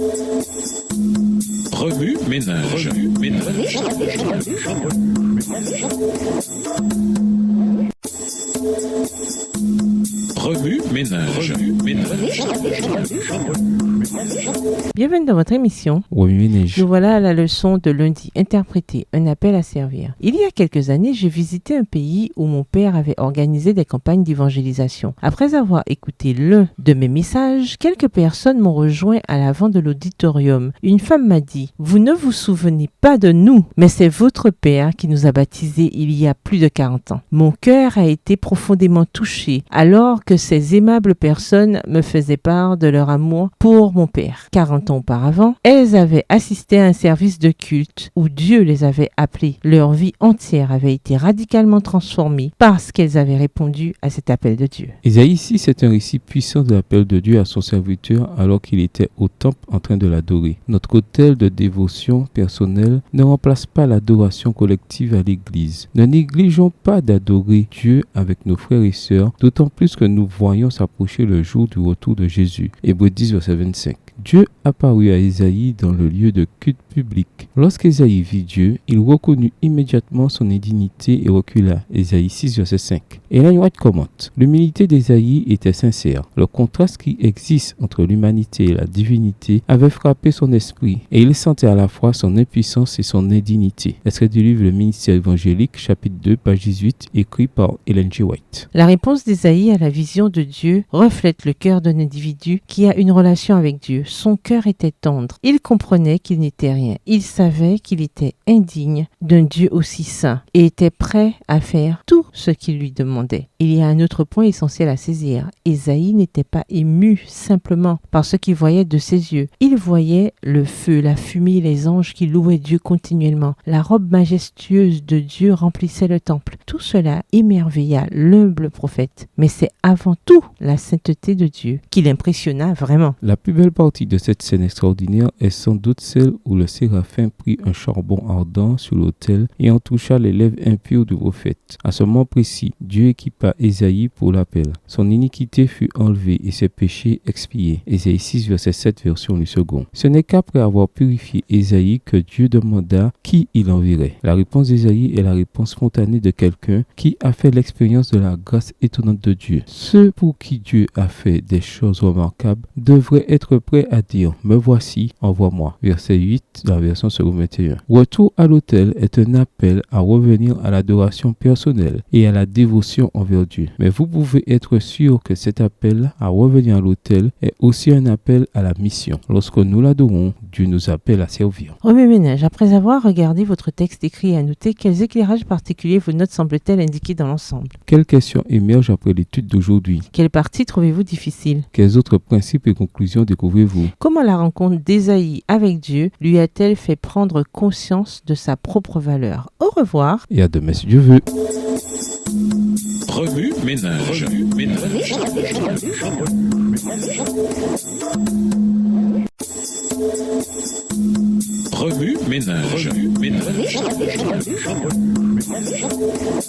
Remue ménage. Remue ménage. Bienvenue dans votre émission. Nous voilà à la leçon de lundi. Interpréter, un appel à servir. Il y a quelques années, j'ai visité un pays où mon père avait organisé des campagnes d'évangélisation. Après avoir écouté l'un de mes messages, quelques personnes m'ont rejoint à l'avant de l'auditorium. Une femme m'a dit « Vous ne vous souvenez pas de nous, mais c'est votre père qui nous a baptisés il y a plus de 40 ans. » Mon cœur a été profondément touché alors que ces aimables personnes me faisaient part de leur amour pour mon père. 40 ans auparavant, elles avaient assisté à un service de culte où Dieu les avait appelées. Leur vie entière avait été radicalement transformée parce qu'elles avaient répondu à cet appel de Dieu. Ésaïe 6 est un récit puissant de l'appel de Dieu à son serviteur alors qu'il était au temple en train de l'adorer. Notre autel de dévotion personnelle ne remplace pas l'adoration collective à l'église. Ne négligeons pas d'adorer Dieu avec nos frères et sœurs, d'autant plus que nous voyons s'approcher le jour du retour de Jésus. Hébreux 10, verset 25. Dieu apparut à Ésaïe dans le lieu de culte public. Lorsqu'Ésaïe vit Dieu, il reconnut immédiatement son indignité et recula. Ésaïe 6, verset 5. Ellen White commente: l'humilité d'Ésaïe était sincère. Le contraste qui existe entre l'humanité et la divinité avait frappé son esprit et il sentait à la fois son impuissance et son indignité. Extrait du livre Le ministère évangélique, chapitre 2, page 18, écrit par Ellen G. White. La réponse d'Ésaïe à la vision de Dieu reflète le cœur d'un individu qui a une relation avec Dieu. Son cœur était tendre. Il comprenait qu'il n'était rien. Il savait qu'il était indigne d'un Dieu aussi saint et était prêt à faire tout ce qu'il lui demandait. Il y a un autre point essentiel à saisir. Ésaïe n'était pas ému simplement par ce qu'il voyait de ses yeux. Il voyait le feu, la fumée, les anges qui louaient Dieu continuellement. La robe majestueuse de Dieu remplissait le temple. Tout cela émerveilla l'humble prophète. Mais c'est avant tout la sainteté de Dieu qui l'impressionna vraiment. La plus belle partie de cette scène extraordinaire est sans doute celle où le séraphin prit un charbon ardent sur l'autel et en toucha les lèvres impures du prophète. À ce moment précis, Dieu équipa Ésaïe pour l'appel. Son iniquité fut enlevée et ses péchés expiés. Ésaïe 6, verset 7, version du second. Ce n'est qu'après avoir purifié Ésaïe que Dieu demanda qui il enverrait. La réponse d'Ésaïe est la réponse spontanée de quelqu'un qui a fait l'expérience de la grâce étonnante de Dieu. Ceux pour qui Dieu a fait des choses remarquables devraient être prêts à dire « Me voici, envoie-moi ». Verset 8 de la version second 21. Retour à l'autel est un appel à revenir à l'adoration personnelle et à la dévotion envers Dieu. Mais vous pouvez être sûr que cet appel à revenir à l'autel est aussi un appel à la mission. Lorsque nous l'adorons, Dieu nous appelle à servir. Remue ménage, après avoir regardé votre texte écrit et annoté, quels éclairages particuliers vos notes semblent-elles indiquer dans l'ensemble? Quelles questions émergent après l'étude d'aujourd'hui? Quelle partie trouvez-vous difficile? Quels autres principes et conclusions découvrez-vous? Comment la rencontre d'Ésaïe avec Dieu lui a-t-elle fait prendre conscience de sa propre valeur? Au revoir. Et à demain si Dieu veut. Remue ménage. Remue ménage.